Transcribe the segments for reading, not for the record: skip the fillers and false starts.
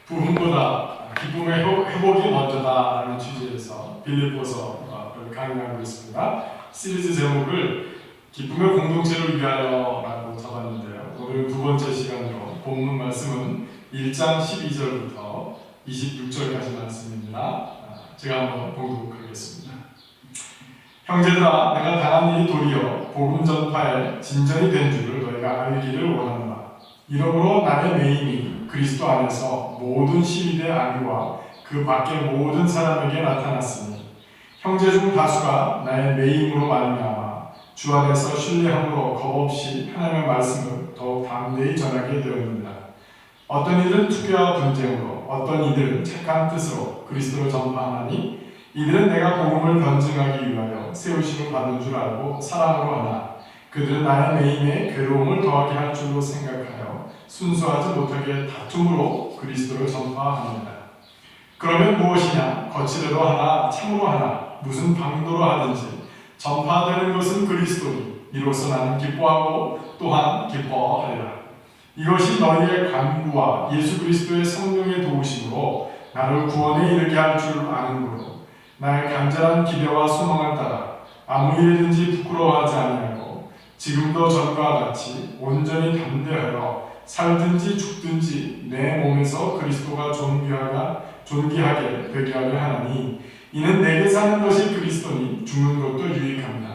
부흥보다 기쁨의 회복이 먼저다라는 취지에서 빌립보서 강의하고 있습니다. 시리즈 제목을 기쁨의 공동체를 위하여라고 잡았는데요. 오늘 두 번째 시간으로 본문 말씀은 1장 12절부터 26절까지 말씀입니다. 제가 한번 봉독하겠습니다. 형제들아, 내가 당한 일이 도리어 복음 전파에 진전이 된 줄을 너희가 알기를 원한다. 이러므로 나의 매임이 그리스도 안에서 모든 시민의 안위와 그 밖의 모든 사람에게 나타났으니 형제 중 다수가 나의 매임으로 말미암아 주 안에서 신뢰함으로 겁없이 하나님의 말씀을 더욱 담대히 전하게 되었느니라. 어떤 이들은 투교와 분쟁으로, 어떤 이들은 착한 뜻으로 그리스도를 전파하나니 이들은 내가 복음을 변증하기 위하여 세우심을 받은 줄 알고 사랑으로 하나 그들은 나의 매임에 괴로움을 더하게 할 줄로 생각하여 순수하지 못하게 다툼으로 그리스도를 전파합니다. 그러면 무엇이냐? 거칠어도 하나 참으로 하나 무슨 방도로 하든지 전파되는 것은 그리스도니 이로써 나는 기뻐하고 또한 기뻐하리라. 이것이 너희의 간구와 예수 그리스도의 성령의 도우심으로 나를 구원에 이르게 할 줄 아는으로 나의 간절한 기대와 소망을 따라 아무 일이든지 부끄러워하지 아니하고 지금도 전과 같이 온전히 담대하여 살든지 죽든지 내 몸에서 그리스도가 존귀하게 되게 하려 하나니 이는 내게 사는 것이 그리스도니 죽는 것도 유익합니다.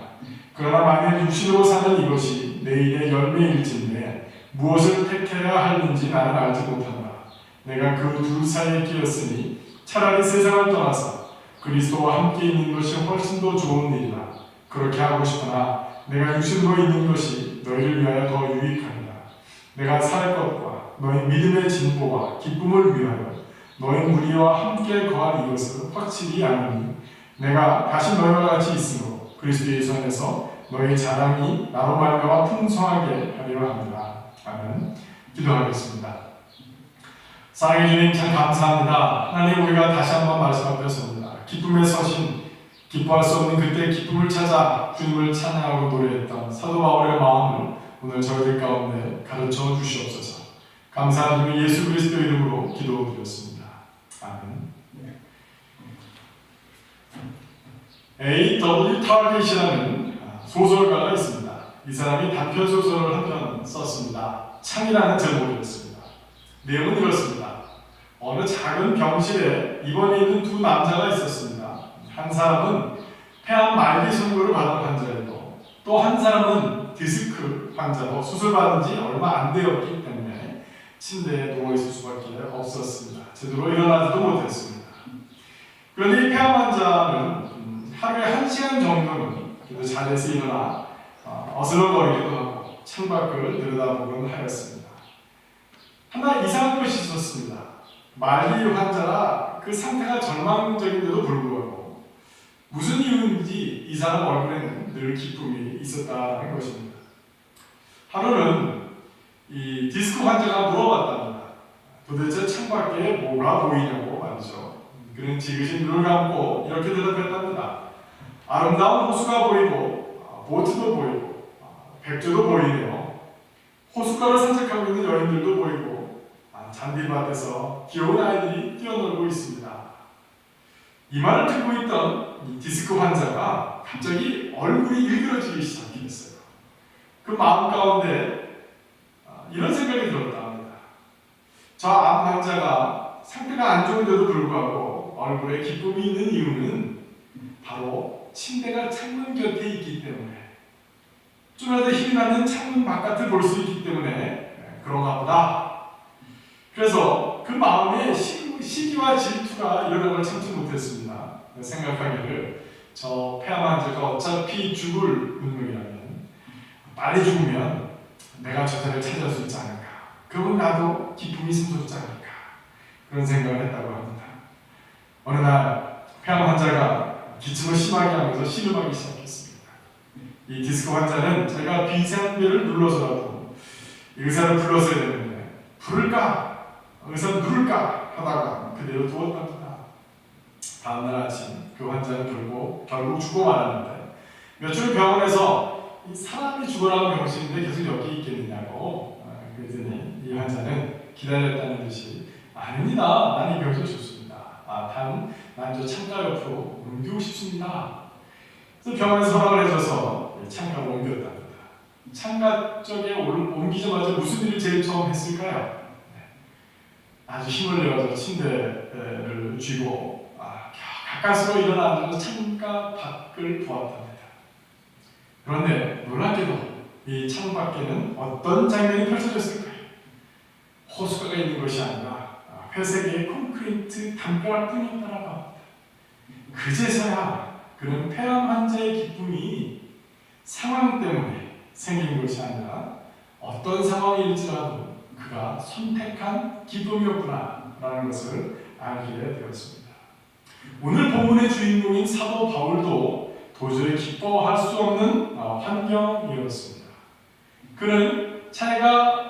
그러나 만일 육신으로 사는 이것이 내일의 열매일진데 무엇을 택해야 하는지 나는 알지 못한다. 내가 그 둘 사이에 끼었으니 차라리 세상을 떠나서 그리스도와 함께 있는 것이 훨씬 더 좋은 일이다. 그렇게 하고 싶으나 내가 육신으로 있는 것이 너희를 위하여 더 유익합니다. 내가 살 것과 너희 믿음의 진보와 기쁨을 위하여 너희 무리와 함께 거할 이것을 확실히 아노니 내가 다시 너희와 같이 있으므로 그리스도 예수 안에서 너희 자랑이 나로 말미암아 풍성하게 하리라 합니다. 아멘. 기도하겠습니다. 사랑의 주님, 참 감사합니다. 하나님, 우리가 다시 한번 말씀 앞에 섭니다. 기쁨의 서신, 기뻐할 수 없는 그때 기쁨을 찾아 주님을 찬양하고 노래했던 사도 바울의 마음을 오늘 저희들 가운데 가르쳐 주시옵소서. 감사한 주님 예수 그리스도 이름으로 기도드렸습니다. 아멘. A.W. 타겟이라는 소설가가 있습니다. 이 사람이 단편 소설을 한 편 썼습니다. 창이라는 제목이었습니다. 내용은 이렇습니다. 어느 작은 병실에 입원해 있는 두 남자가 있었습니다. 한 사람은 폐암 말기 선고를 받은 환자이고 또 한 사람은 디스크 환자로 수술받은 지 얼마 안 되었기 때문에 침대에 누워있을 수밖에 없었습니다. 제대로 일어나지도 못했습니다. 그런데 이 폐암 환자는 하루에 1시간 정도는 그래도 자리에서 일어나 어슬렁거리기도 하고 창밖을 들여다보곤 하였습니다. 하나 이상한 것이 있었습니다. 말기 환자라 그 상태가 절망적인데도 불구하고 무슨 이유인지 이 사람 얼굴에는 늘 기쁨이 있었다는 것입니다. 하루는 이 디스크 환자가 물어봤답니다. 도대체 창밖에 뭐가 보이냐고 말이죠. 그는 지그시 눈을 감고 이렇게 대답했답니다. 아름다운 호수가 보이고 보트도 보이고 백조도 보이네요. 호숫가를 산책하고 있는 여인들도 보이고 잔디밭에서 귀여운 아이들이 뛰어놀고 있습니다. 이 말을 듣고 있던 이 디스크 환자가 갑자기 얼굴이 일그러지기 시작했어요. 그 마음 가운데 이런 생각이 들었다 합니다. 저 암 환자가 상태가 안 좋은데도 불구하고 얼굴에 기쁨이 있는 이유는 바로 침대가 창문 곁에 있기 때문에 좀이라도 힘이 나는 창문 바깥을 볼 수 있기 때문에 그런가 보다. 그래서 그 마음에 시기와 질투가 일어난 걸 참지 못했습니다. 생각하기를 저 폐암 환자가 어차피 죽을 운명이라면 빨리 죽으면 내가 저 자리를 찾을 수 있지 않을까. 그러면 나도 기쁨이 있으면 좋지 않을까. 그런 생각을 했다고 합니다. 어느 날 폐암 환자가 기침을 심하게 하면서 신음하기 시작했습니다. 이 디스크 환자는 자기가 비상벨을 눌러서라도 의사를 불렀어야 되는데 부를까? 의사는 누를까? 하다가 그대로 두었답니다. 다음날 아침 그 환자는 결국 죽어 말았는데 며칠 병원에서 이 사람이 죽어나온 병실인데 계속 여기 있겠느냐고 그랬더니 이 환자는 기다렸다는 듯이 아닙니다. 난 이 병실 좋습니다. 난 저 창가 옆으로 옮기고 싶습니다. 그래서 병원에서 허락을 해줘서 창가로 옮겼답니다. 창가 쪽에 옮기자마자 무슨 일을 제일 처음 했을까요? 아주 힘을 내어서 침대를 쥐고 가까스로 일어나서 창가 밖을 보았답니다. 그런데 놀랍게도 이 창 밖에는 어떤 장면이 펼쳐졌을까요? 호수가가 있는 것이 아니라 회색의 콘크리트 담벼락뿐이 있다라고 합니다. 그제서야 그는 폐암 환자의 기쁨이 상황 때문에 생긴 것이 아니라 어떤 상황일지라도 그가 선택한 기쁨이었구나라는 것을 알게 되었습니다. 오늘 본문의 주인공인 사도 바울도 도저히 기뻐할 수 없는 환경이었습니다. 그는 자기가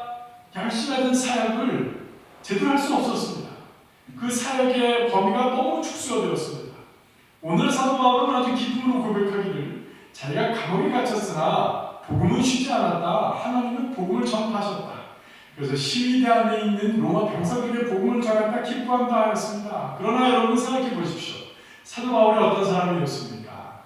열심히 하던 사역을 제대로 할 수 없었습니다. 그 사역의 범위가 너무 축소되었습니다. 오늘 사도 바울은 아주 기쁨으로 고백하기를 자기가 감옥에 갇혔으나 복음은 쉬지 않았다. 하나님은 복음을 전파하셨다. 그래서 시위대 안에 있는 로마 병사들에게 복음을 전한다 기뻐한다 하였습니다. 그러나 여러분 생각해 보십시오. 사도 바울이 어떤 사람이었습니까?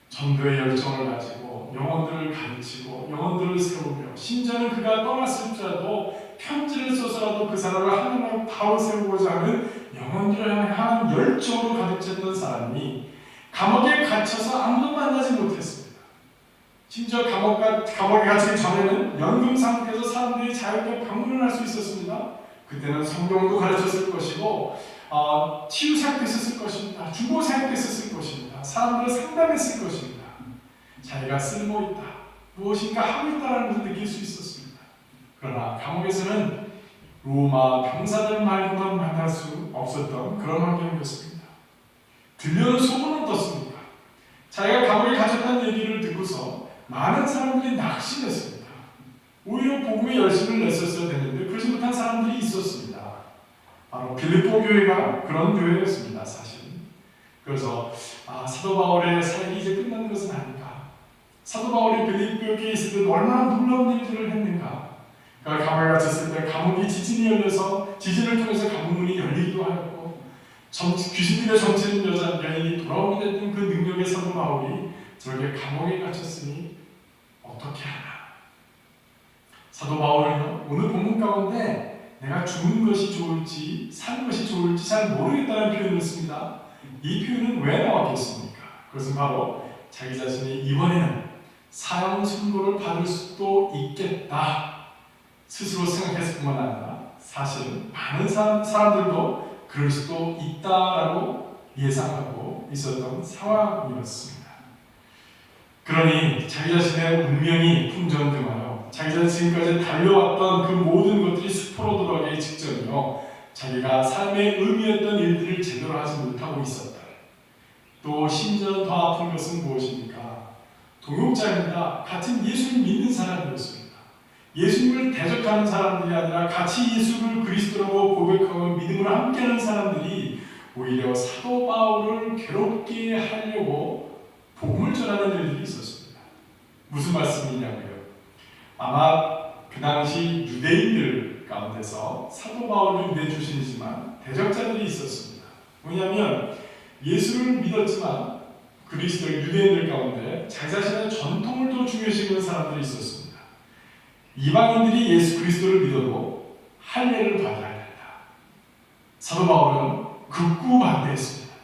전도의 열정을 가지고 영혼들을 가르치고 영혼들을 세우며 심지어는 그가 떠났을지라도 편지를 써서라도 그 사람을 하나님의 바로 세우고자 하는 영혼들을 향한 열정으로 가득 찼던 사람이 감옥에 갇혀서 아무도 만나지 못했습니다. 심지어 감옥에 갇히기 전에는 연금 상태에서 사람들이 자유롭게 방문을 할 수 있었습니다. 그때는 성경도 가르쳤을 것이고 치유 사역했었을 것입니다. 중보 사역했었을 것입니다. 사람들을 상담했을 것입니다. 자기가 쓸모있다, 무엇인가 하고 있다는 것을 느낄 수 있었습니다. 그러나 감옥에서는 로마 병사들 말고만 만날 수 없었던 그런 환경이었습니다. 들려는 소문은 어떻습니까? 자기가 감옥에 갇혔다는 얘기를 듣고서 많은 사람들이 낙심했습니다. 오히려 복음에 열심을 냈었어야 되는데 그러지 못한 사람들이 있었습니다. 바로 빌립보 교회가 그런 교회였습니다. 사실. 그래서 사도 바울의 사역이 이제 끝나는 것은 아닌가. 사도 바울이 빌립보 교회에 있을 때 얼마나 놀라운 일들을 했는가. 그가 감옥에 갇혔을 때 감옥이 지진이 열려서 지진을 통해서 감옥문이 열리기도 하였고 귀신들의 정치는 여인이 돌아오게 됐던 그 능력의 사도 바울이 저렇게 감옥에 갇혔으니 어떻게 하나. 사도 바울은 오늘 본문 가운데 내가 죽는 것이 좋을지 사는 것이 좋을지 잘 모르겠다는 표현을 씁니다. 이 표현은 왜 나왔겠습니까? 그것은 바로 자기 자신이 이번에는 사형 선고를 받을 수도 있겠다 스스로 생각했을 뿐만 아니라 사실은 많은 사람들도 그럴 수도 있다라고 예상하고 있었던 상황이었습니다. 그러니 자기 자신의 운명이 풍전등하여 자기 자신이 지금까지 달려왔던 그 모든 것들이 수포로 돌아가기 직전이요 자기가 삶의 의미였던 일들을 제대로 하지 못하고 있었다. 또 심지어 더 아픈 것은 무엇입니까? 동역자입니다. 같은 예수를 믿는 사람이었습니다. 예수님을 대적하는 사람들이 아니라 같이 예수를 그리스도라고 고백하고 믿음을 함께하는 사람들이 오히려 사도 바울을 괴롭게 하려고 복음을 전하는 일들이 있었습니다. 무슨 말씀이냐고요? 아마 그 당시 유대인들 가운데서 사도 바울을 유대 출신이지만 대적자들이 있었습니다. 뭐냐면 예수를 믿었지만 그리스도 유대인들 가운데 자기 자신의 전통을 더 중요시하는 사람들이 있었습니다. 이방인들이 예수 그리스도를 믿어도 할례를 받아야 된다. 사도 바울은 극구 반대했습니다.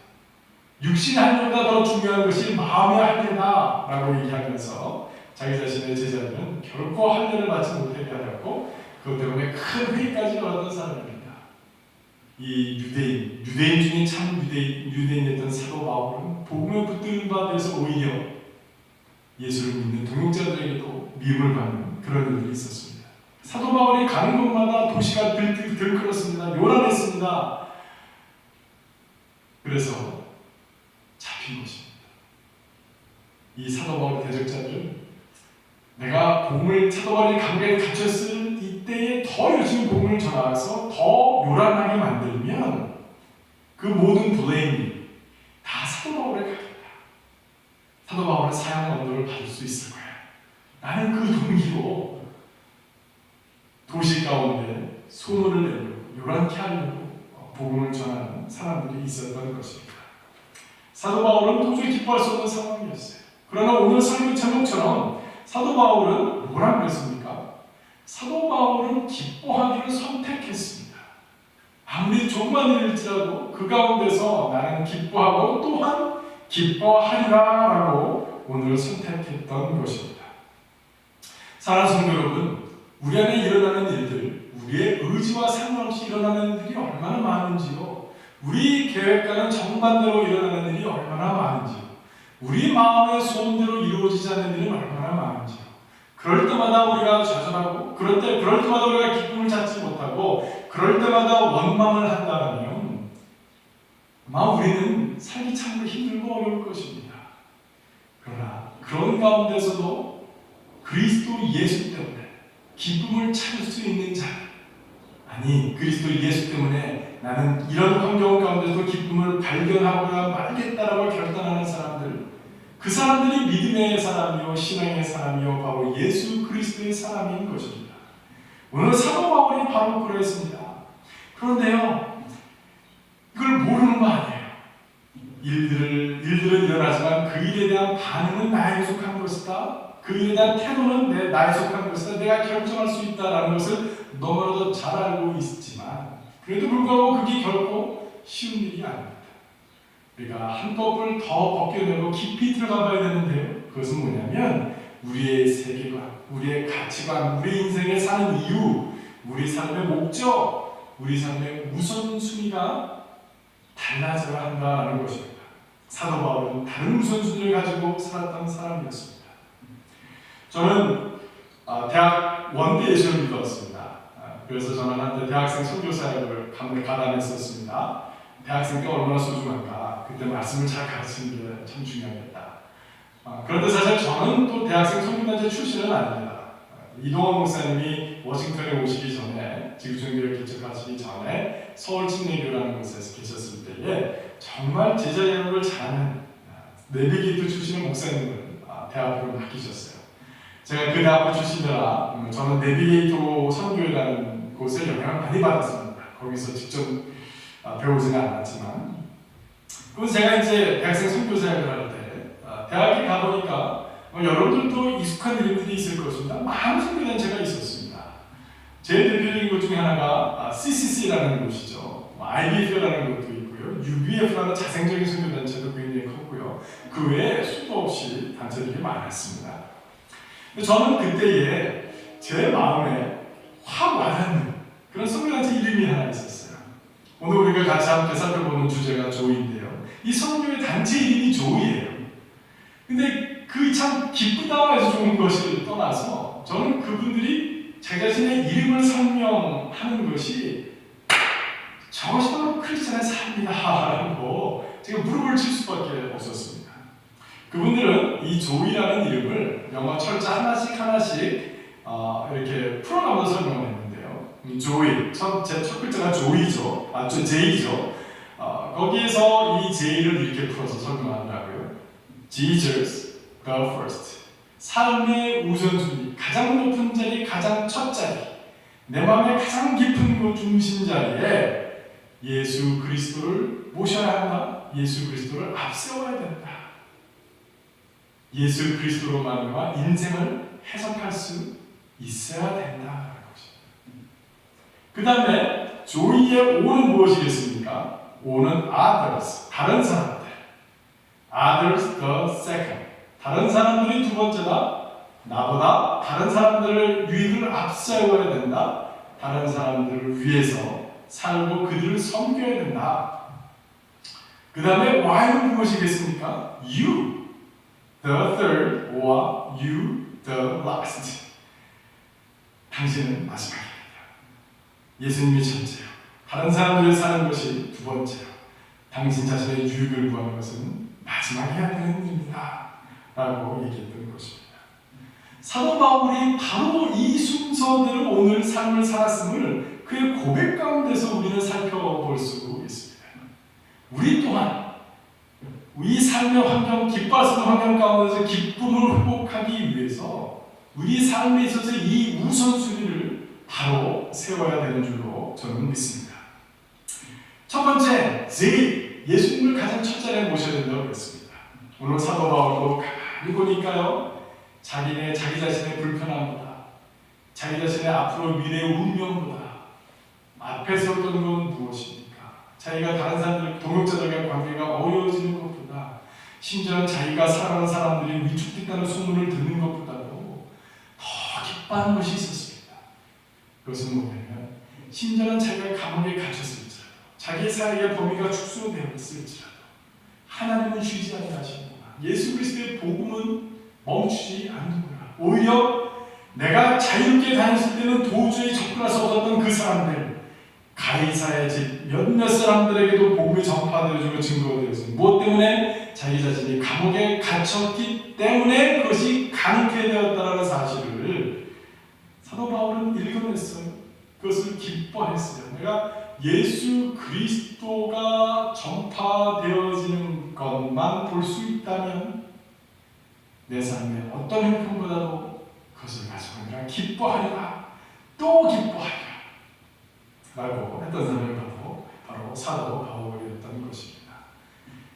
육신의 할례보다 더 중요한 것이 마음의 할례다라고 얘기하면서 자기 자신의 제자들은 결코 할례를 받지 못하게 하였고 그것 때문에 큰 회의까지 왔던 사람입니다. 이 유대인 중에 참 유대인이었던 사도 바울은 복음에 붙드는 바 돼서 오히려 예수를 믿는 동역자들에게도 미움을 받는 그런 일이 있었습니다. 사도 바울이 가는 곳마다 도시가 들끓었습니다. 요란했습니다. 그래서 잡힌 것입니다. 이 사도 바울의 대적자들 내가 사도 바울이 감옥에 갇혔을 이때에 더 열심히 복음을 전하서 더 요란하게 만들면 그 모든 블레임이 다 사도 바울에 가겠다. 사도 바울은 사형 언도를 받을 수 있을 거야. 나는 그 동기로 도시 가운데 소문을 내려고 요란케 하려고 복음을 전하는 사람들이 있었던 것입니다. 사도 바울은 도저히 기뻐할 수 없는 상황이었어요. 그러나 오늘 설교 제목처럼 사도 바울은 뭐라고 그랬습니까? 사도 바울은 기뻐하기를 선택했습니다. 아무리 좁은 일일지라도 그 가운데서 나는 기뻐하고 또한 기뻐하리라 라고 오늘 선택했던 것입니다. 사랑하는 성도 여러분, 우리 안에 일어나는 일들, 우리의 의지와 상관없이 일어나는 일들이 얼마나 많은지요. 우리 계획과는 정반대로 일어나는 일이 얼마나 많은지요. 우리 마음의 소원대로 이루어지지 않는 일은 얼마나 많은지요. 그럴 때마다 우리가 좌절하고, 그럴 때마다 우리가 기쁨을 찾지 못하고, 그럴 때마다 원망을 한다면 아마 우리는 살기 참으로 힘들고 어려울 것입니다. 그러나 그런 가운데서도 그리스도 예수 때문에 기쁨을 찾을 수 있는 자, 아니 그리스도 예수 때문에 나는 이런 환경 가운데서 기쁨을 발견하고야 말겠다라고 결단하는 사람들, 그 사람들이 믿음의 사람이요 신앙의 사람이요 바로 예수 그리스도의 사람인 것입니다. 오늘 사도 바울이 바로 그러했습니다. 그런데요, 이걸 모르는 거 아니에요. 일들은 일어나지만 그 일에 대한 반응은 나에 속한 것이다. 그 일에 대한 태도는 나에 속한 것이다. 내가 결정할 수 있다라는 것을 너무나도 잘 알고 있지만 그래도 불구하고 그게 결코 쉬운 일이 아닙니다. 우리가 한꺼풀 더 벗겨내고 깊이 들어가 봐야 되는데요. 그것은 뭐냐면 우리의 세계관, 우리의 가치관, 우리 인생에 사는 이유, 우리 삶의 목적, 우리 삶의 우선순위가 달라져야 한다는 것입니다. 사도 바울은 다른 우선순위를 가지고 살았던 사람이었습니다. 저는 대학 원대의 시험을 들었습니다. 그래서 저는 한때 대학생 선교사역을 가담했었습니다. 대학생 때 얼마나 소중한가, 그때 말씀을 잘 가르치는 게 참 중요하겠다. 그런데 사실 저는 또 대학생 선교단체 출신은 아닙니다. 이동원 목사님이 워싱턴에 오시기 전에, 지구촌교회 개척하시기 전에 서울 침례교라는 곳에서 계셨을 때에 정말 제자 양육을 잘하는 내비게이터 출신의 목사님을 대학교로 맡기셨어요. 제가 그 대학교 출신이라 저는 내비게이터 선교회라는 곳에 영향을 많이 받았습니다. 거기서 직접 배우지는 않았지만, 그래서 제가 이제 대학생 선교사역을 할 때 대학에 가보니까 여러분들도 익숙한 이름들이 있을 것입니다. 많은 선교단체가 있었습니다. 제일 대표적인 것 중에 하나가 CCC라는 곳이죠. IBF라는 것도 있고요. UBF라는 자생적인 선교단체도 굉장히 컸고요. 그 외에 수도 없이 단체들이 많았습니다. 저는 그때에 제 마음에 확 와닿는 그런 선교단체 이름이 하나 있었어요. 오늘 우리가 같이 함께 살펴보는 주제가 조이인데요. 이 선교의 단체 이름이 조이예요. 근데 그 참 기쁘다 해서 좋은 것을 떠나서 저는 그분들이 자기 자신의 이름을 설명하는 것이 저것이 바로 크리스천의 삶이다라고 제가 무릎을 칠 수밖에 없었습니다. 그분들은 이 조이라는 이름을 영어 철자 하나씩 이렇게 풀어가면서 설명을 했는데요. 조이, 제 첫 글자가 조이죠. 제이죠. 거기에서 이 제이를 이렇게 풀어서 설명하더라고요. Jesus, the first. 삶의 우선순위, 가장 높은 자리, 가장 첫 자리, 내 마음의 가장 깊은 곳 중심 자리에 예수 그리스도를 모셔야 한다. 예수 그리스도를 앞세워야 된다. 예수 그리스도로 말미암아 인생을 해석할 수 있어야 된다는 것입니다. 그 다음에 조이의 O는 무엇이겠습니까? O는 others, 다른 사람들. Others the second. 다른 사람들이 두 번째다. 나보다 다른 사람들을 유익을 앞세워야 된다. 다른 사람들을 위해서 살고 그들을 섬겨야 된다. 그 다음에 Y는 무엇이겠습니까? You, the third, or you, the last. 당신은 마지막입니다. 예수님이 첫째요. 다른 사람들을 사는 것이 두 번째요. 당신 자신의 유익을 구하는 것은 마지막이어야 되는 일입니다. 라고 얘기했던 것입니다. 사도 바울이 바로 이 순서대로 오늘 삶을 살았음을 그의 고백 가운데서 우리는 살펴볼 수 있습니다. 우리 또한 우리 삶의 환경, 기뻐할 수 있는 환경 가운데서 기쁨을 회복하기 위해서 우리 삶에 있어서 이 우선순위를 바로 세워야 되는 줄로 저는 믿습니다. 첫 번째, 예수님을 가장 첫 자리에 모셔야 된다고 그랬습니다. 오늘 사도 바울도 가만히 보니까요, 자기 자신의 불편함보다, 자기 자신의 앞으로 미래의 운명보다 앞에 섰던 건 무엇입니까? 자기가 다른 사람들, 동역자들과 관계가 어려워지는 것보다, 심지어 자기가 사랑하는 사람들이 위축됐다는 소문을 듣는 것보다도 더 기뻐하는 것이 있었습니다. 그것은 뭐냐면, 심지어는 자기가 감옥에 갇혔을지라도, 자기 사이의 범위가 축소되었을지라도 하나님은 쉬지 아니하시는구나. 예수 그리스도의 복음은 멈추지 않는구나. 오히려 내가 자유롭게 다녔을 때는 도저히 접근할 수 없었던 그 사람들, 가이사의 집 몇몇 사람들에게도 복음이 전파되어지고 증거되었습니다. 무엇 때문에? 자기 자신이 감옥에 갇혔기 때문에 그것이 가능하게 되었다는 사실을 사도 바울은 읽어냈어요. 그것을 기뻐했어요. 내가 예수 그리스도가 전파되어지는 것만 볼 수 있다면 내 삶의 어떤 형편보다도 그것을 가지고 내가 기뻐하리라, 또 기뻐하리라 라고 했던 사람이 바로 사도 바울이었던 것입니다.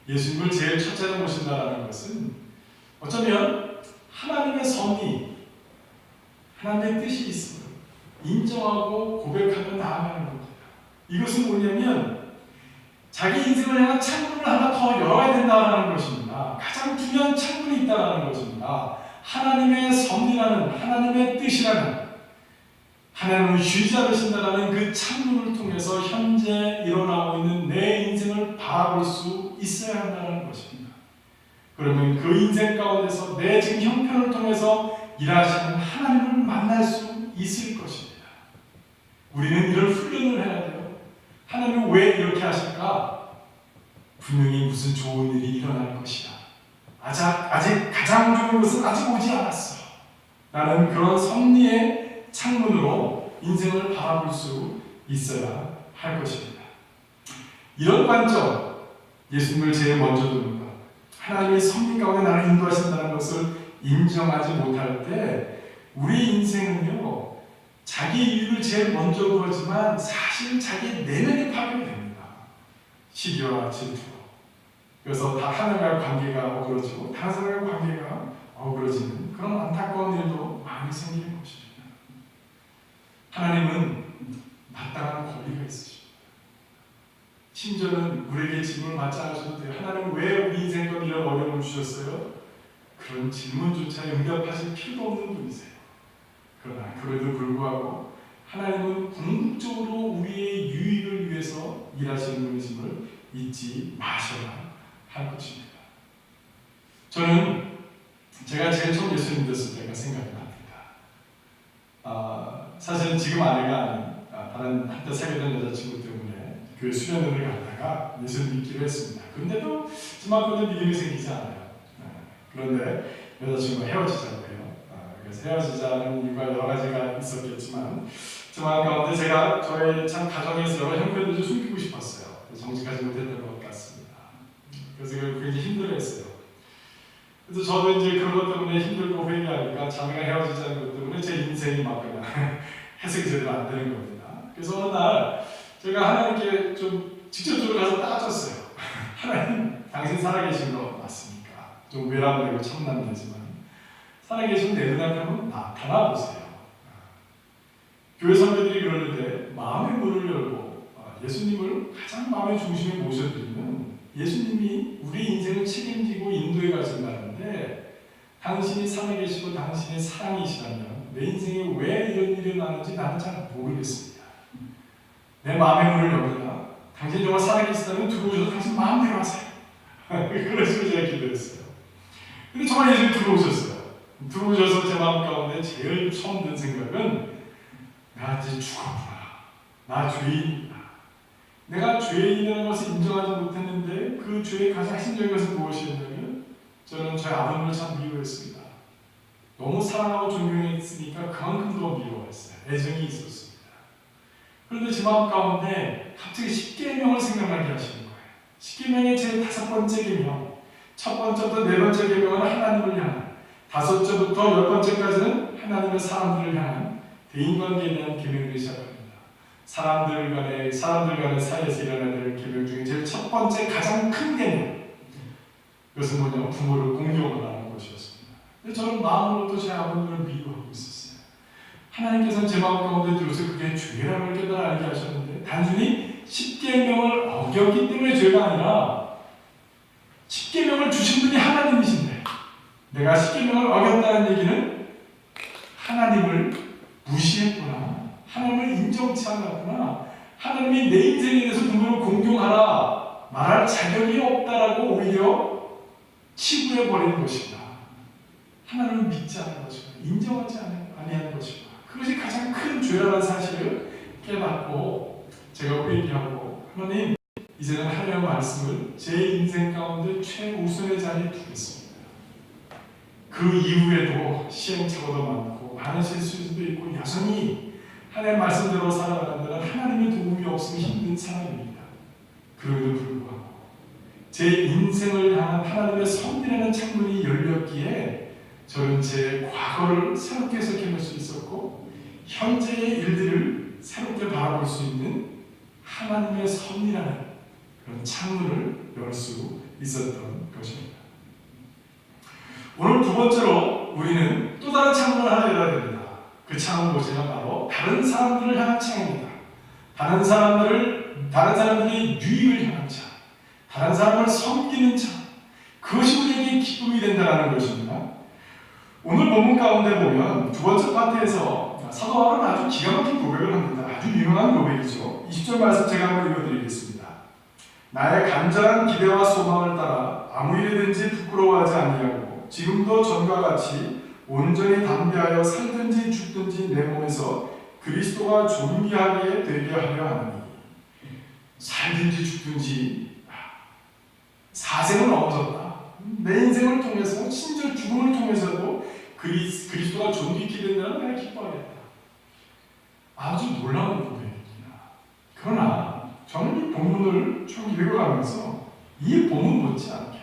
예수님을 제일 첫째로 모신다는 것은 어쩌면 하나님의 섭리, 하나님의 뜻이 있음을 인정하고 고백하며 나아가는 겁니다. 이것은 뭐냐면 자기 인생을 향한 창문을 하나 더 열어야 된다는 것입니다. 가장 중요한 창문이 있다는 것입니다. 하나님의 섭리라는, 하나님의 뜻이라는, 하나님은 쉬지 않으신다라는 그 창문을 통해서 현재 일어나고 있는 내 인생을 바라볼 수 있어야 한다는 것입니다. 그러면 그 인생 가운데서 내 지금 형편을 통해서 일하시는 하나님을 만날 수 있을 것입니다. 우리는 이런 훈련을 해야 돼요. 하나님은 왜 이렇게 하실까? 분명히 무슨 좋은 일이 일어날 것이다. 아직 가장 좋은 것은 아직 오지 않았어. 라는 그런 섭리의 창문으로 인생을 바라볼 수 있어야 할 것입니다. 이런 관점, 예수님을 제일 먼저 두는 것, 하나님의 섭리 가운데 나를 인도하신다는 것을 인정하지 못할 때 우리 인생은요, 자기 이익을 제일 먼저 구하지만 사실 자기 내면이 파괴됩니다. 시기와 질투로. 그래서 다 하나님과 관계가 어그러지고 다른 사람과 관계가 어그러지는 그런 안타까운 일도 많이 생기는 것입니다. 하나님은 마땅한 권리가 있으십니다. 심지어는 우리에게 질문을 받지 않으셔도 돼요. 하나님은 왜 우리 인생과 이런 어려움을 주셨어요? 그런 질문조차 응답하실 필요도 없는 분이세요. 그러나 그래도 불구하고 하나님은 궁극적으로 우리의 유익을 위해서 일하시는 분이심을 잊지 마셔야 할 것입니다. 저는 제가 제일 처음 예수님 믿었을 때가 생각이 납니다. 사실 지금 아내가 아닌 다른 한때 사귀던 여자친구 때문에 그 수련회를 갔다가 예수님 믿기로 했습니다. 근데도 저만큼은 믿음이 생기지 않아요. 그런데 여자친구가 헤어지자고 해요. 그래서 헤어지자는 이유가 여러 가지가 있었겠지만 저만 가운데 제가 저의 참 가정에서 여러 형편들을 좀 숨기고 싶었어요. 정직하지 못했던 것 같습니다. 그래서 굉장히 힘들어했어요. 그래서 저도 이제 그런 것 때문에 힘들고 회개하니까 자매가 헤어지자는 것 때문에 제 인생이 막 그냥 해석이 제대로 안 되는 겁니다. 그래서 어느 날 제가 하나님께 좀 직접적으로 가서 따졌어요. 하나님, 당신 살아계신 거 맞습니까? 좀 외람되고 참남되지만 살아계신 내 눈앞에 한번 나타나 보세요. 교회 선배들이 그러는데 마음의 문을 열고 예수님을 가장 마음의 중심에 모셔드리면 예수님이 우리 인생을 책임지고 인도해 가신다는데 당신이 살아계시고 당신의 사랑이시라면 내 인생에 왜 이런 일이 나는지 나는 잘 모르겠습니다. 내 마음의 문을 열거나 당신 정말 살아계시다면 들어오셔서 당신 마음대로 하세요. 그런 식으로 제가 기도했어요. 근데 정말 예수님이 들어오셨어요. 들어오셔서 제 마음 가운데 제일 처음 든 생각은 나 이제 죽었구나. 나 죄인이다. 내가 죄인이라는 것을 인정하지 못했는데 그 죄의 가장 핵심적인 것은 무엇이었냐면 저는 저희 아버님을 참 미워했습니다. 너무 사랑하고 존경했으니까 그만큼 더 미워했어요. 애정이 있었습니다. 그런데 제 마음 가운데 갑자기 십계명을 생각나게 하시는 거예요. 십계명의 제 5번째 계명, 첫 번째부터 4번째 계명은 하나님을 향한, 5절부터 10번째까지는 하나님의 사람들을 향한 대인관계에 대한 계명을 시작합니다. 사람들 간의 사이에서 일어나는 계명 중에 제일 첫 번째 가장 큰 계명, 그것은 뭐냐면 부모를 공경하라는 것이었습니다. 근데 저는 마음으로도 제 아버님을 미워하고 있었어요. 하나님께서는 제 마음 가운데 들어서 그게 죄라는 걸 깨달아 알게 하셨는데, 단순히 십계명을 어겼기 때문에 죄가 아니라 십계명을 주신 분이 하나님이신데, 내가 십계명을 어겼다는 얘기는 하나님을 무시했구나, 하나님을 인정치 않았구나, 하나님이 내 인생에 대해서 부모를 공경하라 말할 자격이 없다라고 오히려 치부해버리는 것이구나. 하나님을 믿지 않는 것이구나, 인정하지 아니하는 것이구나. 그것이 가장 큰 죄라는 사실을 깨닫고 제가 회개하고, 하나님, 이제는 하나님의 말씀을 제 인생 가운데 최우선의 자리에 두겠습니다. 그 이후에도 시행착오도 많고 많은 실수도 있고 여전히 하나님의 말씀대로 살아가는 데는 하나님의 도움이 없으면 힘든 사람입니다. 그럼에도 불구하고 제 인생을 향한 하나님의 섭리라는 창문이 열렸기에 저는 제 과거를 새롭게 해석해낼 수 있었고, 현재의 일들을 새롭게 바라볼 수 있는 하나님의 섭리라는 그런 창문을 열 수 있었던 것입니다. 오늘 두 번째로 우리는 또 다른 창문을 하나 열어야 됩니다. 그 창은 무엇이냐? 바로 다른 사람들을 향한 창입니다. 다른 사람들의 유익을 향한 창, 다른 사람을 섬기는 창, 그것이 우리에게 기쁨이 된다는 것입니다. 오늘 본문 가운데 보면 두 번째 파트에서 사도 바울은 아주 기가 막힌 고백을 합니다. 아주 유명한 고백이죠. 20절 말씀 제가 한번 읽어드리겠습니다. 나의 간절한 기대와 소망을 따라 아무 일이든지 부끄러워하지 아니하고 지금도 전과 같이 온전히 담대하여 살든지 죽든지 내 몸에서 그리스도가 존귀하게 되게 하려 하나니, 살든지 죽든지 사생을 넘어섰다. 내 인생을 통해서, 심지어 죽음을 통해서도 그리스도가 존귀케 된다는 내가 기뻐하겠다. 아주 놀라운 고백입니다. 그러나 저는 이 본문을 쭉 읽어가면서 이 본문 못지않게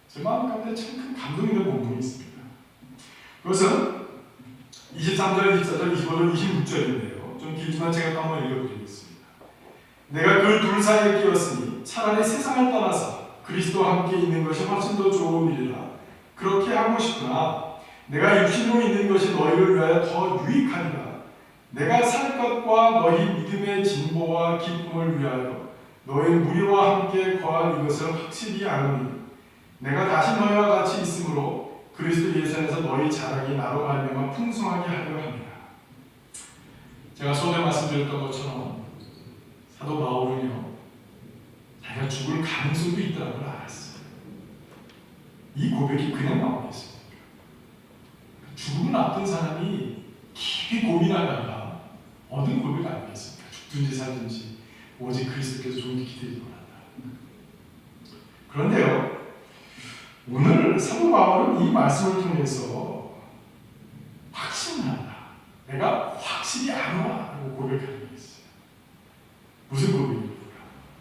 제 마음 가운데 참 큰 감동이 되는 본문이 있습니다. 그것은 23절, 24절, 25절, 26절인데요. 좀 길지만 제가 또 한번 읽어드리겠습니다. 내가 그 둘 사이에 끼었으니 차라리 세상을 떠나서 그리스도와 함께 있는 것이 훨씬 더 좋은 일이라 그렇게 하고 싶으나 내가 육신으로 있는 것이 너희를 위하여 더 유익하리라. 내가 살 것과 너희 믿음의 진보와 기쁨을 위하여 너희 무리와 함께 거할 이것을 확실히 아노니 내가 다시 너희와 같이 있으므로 그리스도 예수 안에서 너희 자랑이 나로 말미암아 풍성하게 하려 합니다. 제가 처음에 말씀드렸던 것처럼 사도 바울은요, 자기가 죽을 가능성도 있다는 걸 알았어요. 이 고백이 그냥 나오겠습니까? 죽음을 앞둔 사람이 깊이 고민하다가 얻은 고백 아니겠습니까? 죽든지 살든지 오직 그리스도께서 존귀케 되기를 원한다. 그런데요, 오늘 사도 바울은 이 말씀을 통해서 확신한다. 내가 확실히 알아 라고 고백하는 게 있어요. 무슨 고백입니까?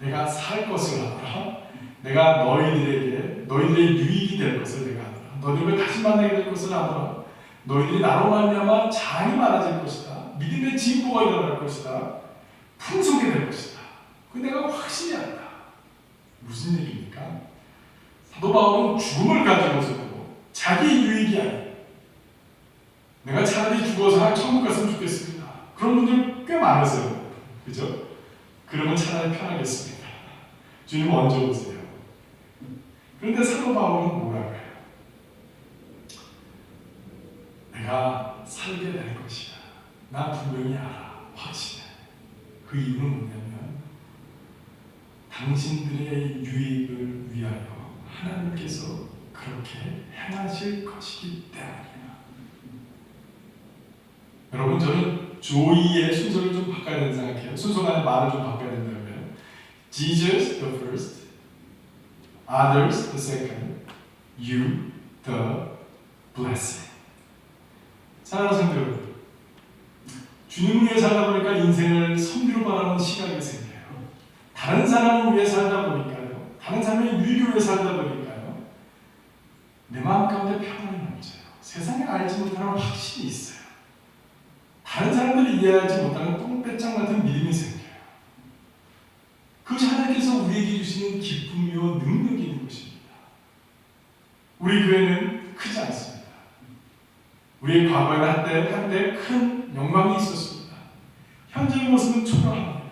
내가 살 것을 알아. 내가 너희들의 유익이 될 것을 내가 알아. 너희들을 다시 만나게 될 것을 알아. 너희들이 나로 말미암아 자랑이 많아질 것이다. 믿음의 진보가 일어날 것이다. 풍성하게 될 것이다. 그 내가 확실히 안다. 무슨 얘기입니까? 사도 바울은 죽음을 가지고서도 자기 유익이 아니에요. 내가 차라리 죽어서 천국 갔으면 좋겠습니다. 그런 분들 꽤 많으세요. 그죠? 그러면 차라리 편하겠습니다. 주님 먼저 오세요. 그런데 사도 바울은 뭐라고 해요? 내가 살게 될 것이야. 난 분명히 알아. 확신해. 그 이유는 뭐냐면 당신들의 유익을 위하여 하나님께서 그렇게 행하실 것이기 때문이야. 여러분, 저는 조이의 순서를 좀 바꿔야 된다고 생각해요. 순서가 말을 좀 바꿔야 된다면 Jesus the first, others the second, you the blessed. 사랑하는 성도 여러분, 주님을 위해 살다 보니까 인생을 선비로 바라는 시각이 생겨요. 다른 사람을 위해 살다 보니까요, 다른 사람의 유익을 위해 살다 보니까요, 내 마음 가운데 평안이 넘쳐요. 세상에 알지 못하는 확신이 있어요. 다른 사람들이 이해하지 못하는 똥배짱 같은 믿음이 생겨요. 하나님께서 우리에게 주시는 기쁨이요 능력이 있는 것입니다. 우리 교회는 크지 않습니다. 우리의 과거에는 한때 큰 영광이 있었습니다. 현재의 모습은 초라합니다.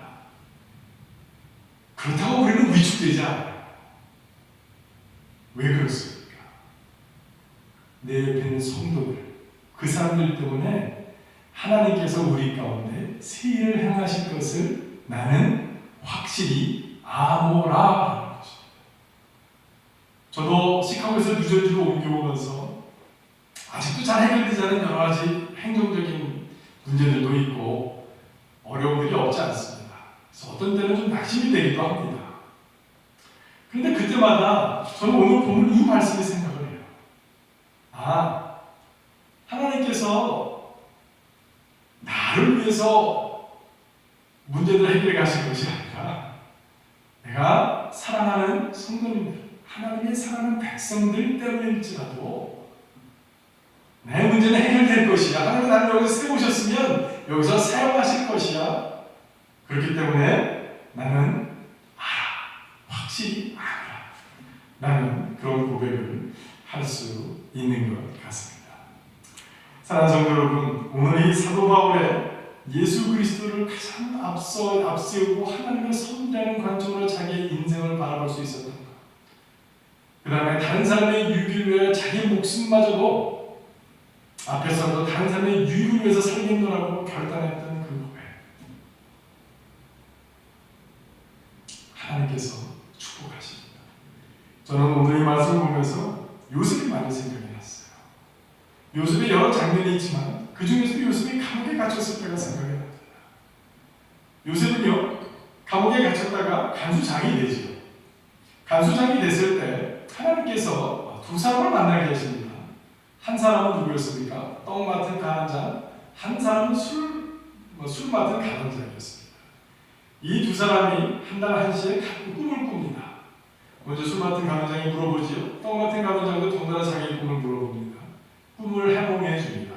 그렇다고 우리는 위축되지 않아요. 왜 그렇습니까? 내 옆에 있는 성도들, 그 사람들 때문에 하나님께서 우리 가운데 새 일을 행하실 것을 나는 확실히 아노라 하는 것입니다. 저도 시카고에서 뉴저지로 옮겨오면서 아직도 잘 해결되지 않은 여러 가지 행정적인 문제들도 있고 어려움들이 없지 않습니다. 그래서 어떤 때는 좀 낙심이 되기도 합니다. 그런데 그때마다 저는 오늘 보면 이 말씀에 생각을 해요. 아, 하나님께서 나를 위해서 문제를 해결해 가신 것이 아니라 내가 사랑하는 성도님들, 하나님의 사랑하는 백성들 때문일지라도 내 문제는 해결될 것이야. 하나님 나를 여기서 세우셨으면 여기서 사용하실 것이야. 그렇기 때문에 나는 확실히 알아. 나는 그런 고백을 할 수 있는 것 같습니다. 사랑하는 성도 여러분, 오늘 이 사도 바울의 예수 그리스도를 가장 앞세우고 하나님을 섬기는 관점으로 자기의 인생을 바라볼 수 있었던 것, 그 다음에 다른 사람의 유익을 위해 자기 목숨마저도 앞에서도 다른 사람의 유익을 위해서 살겠노라고 결단했던 그 고백, 하나님께서 축복하십니다. 저는 오늘 이 말씀을 보면서 요셉이 많이 생각이 났어요. 요셉의 여러 장면이 있지만 그 중에서도 요셉이 감옥에 갇혔을 때가 생각이 납니다. 요셉은요, 감옥에 갇혔다가 간수장이 되죠. 간수장이 됐을 때 하나님께서 두 사람을 만나게 하십니다. 한 사람은 누구였습니까? 떡 맡은 가난자, 한 사람은 술 맡은 가난자였습니다. 이 두 사람이 한 달 한시에 같은 꿈을 꿉니다. 먼저 술 맡은 가난장이 물어보지요. 떡 맡은 가난장도 동일한 자기의 꿈을 물어봅니다. 꿈을 해몽해 줍니다.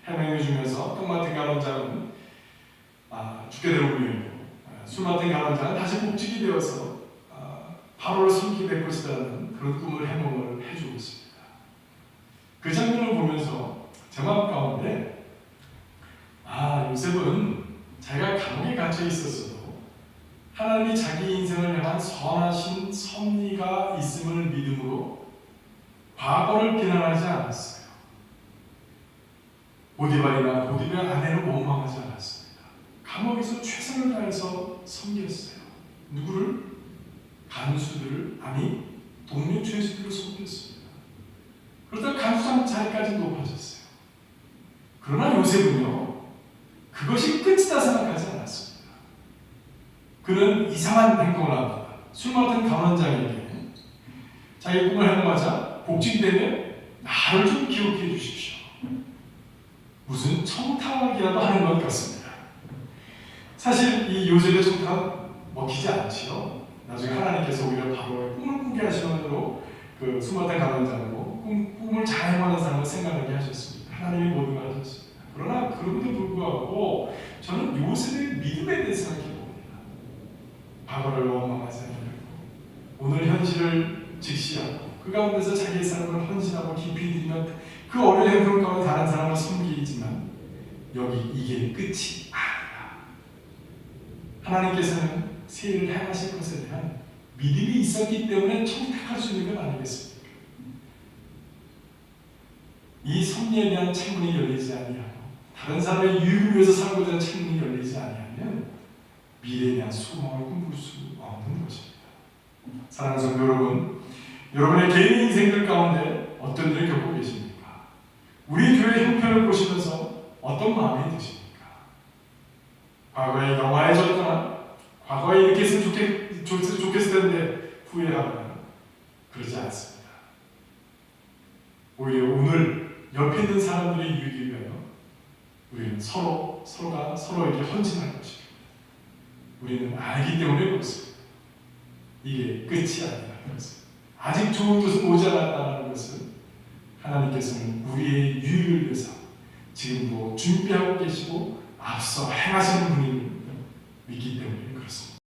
해몽해 주면서 떡 맡은 가난장은 죽게 될 운명이고, 술 맡은 가난장은 다시 복직이 되어서 바로를 섬기게 될 것이라는 그런 꿈을 해몽을 해주고 있습니다. 그 장면을 보면서 제 마음 가운데 요셉은 자기가 감옥에 갇혀 있었어도 하나님이 자기 인생을 향한 선하신 섭리가 있음을 믿음으로 과거를 비난하지 않았어요. 보디발이나 보디발 아내를 원망하지 않았습니다. 감옥에서 최선을 다해서 섬겼어요. 누구를? 간수들을, 아니 동료 죄수들을 섬겼습니다. 그러다 간수장 자리까지 높아졌어요. 그러나 요셉은요, 그것이 끝이다 생각하지 않았습니다. 그는 이상한 행동을 합니다. 술 맡은 감원장에게 자기 꿈을 해몽하자 복직이 되면 나를 좀 기억해 주십시오. 무슨 청탁이라도 하는 것 같습니다. 사실 이 요셉의 청탁 먹히지 않지요. 나중에 하나님께서 오히려 바로 꿈을 꾸게 하시면으로 그 술 맡은 감원장으로 꿈을 잘 해몽하는 사람을 생각하게 하셨습니다. 하나님이 모든 걸 하셨습니다. 그러나 그럼에도 불구하고 저는 요셉의 믿음에 대해서 생각해 봅니다. 과거를 원망하지 않고 오늘 현실을 직시하고 그 가운데서 자기의 삶을 헌신하고 깊이 들이면 그 어려운 행동 가운데 다른 사람을 섬기지만 여기 이게 끝이 아니라 하나님께서는 새 일을 행하실 것에 대한 믿음이 있었기 때문에 청탁할 수 있는 건 아니겠습니까? 이 섭리에 대한 창문이 열리지 아니하고 다른 사람의 유익을 위해서 살고자 하는 창문이 열리지 아니하면 미래에 대한 소망을 꿈꿀 수 없는 것입니다. 사랑하는 성도 여러분, 여러분의 개인 인생들 가운데 어떤 일을 겪고 계십니까? 우리 교회 형편을 보시면서 어떤 마음이 드십니까? 과거에 영화해졌거나 과거에 이렇게 했으면 좋겠을 텐데 후회하거나 그러지 않습니다. 오히려 오늘 옆에 있는 사람들의 유익을 위하여 우리는 서로가 서로에게 헌신할 것입니다. 우리는 알기 때문에 그렇습니다. 이게 끝이 아니라는 것은, 아직 좋은 것은 오지 않았다는 것은 하나님께서는 우리의 유익을 위해서 지금도 준비하고 계시고 앞서 행하시는 분임을 믿기 때문에